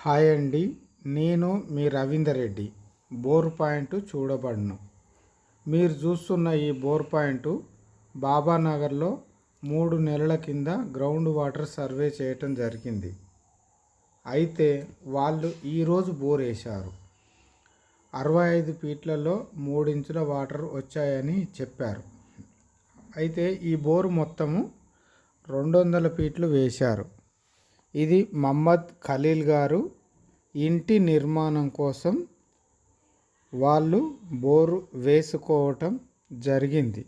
Hi అండి, నేను మీ రవీందర్ రెడ్డి. బోర్ పాయింట్ చూడబడును. మీరు చూస్తున్న ఈ బోర్ పాయింట్ బాబానగర్లో 3 నెలల కింద గ్రౌండ్ వాటర్ సర్వే చేయటం జరిగింది. అయితే వాళ్ళు ఈరోజు బోర్ వేశారు. 65 ఫీట్లలో 3 ఇంచుల వాటర్ వచ్చాయని చెప్పారు. అయితే ఈ బోరు మొత్తము 200 ఫీట్లు వేశారు. ఇది మహమ్మద్ ఖలీల్ గారు ఇంటి నిర్మాణం కోసం వాళ్ళు బోరు వేసుకోవటం జరిగింది.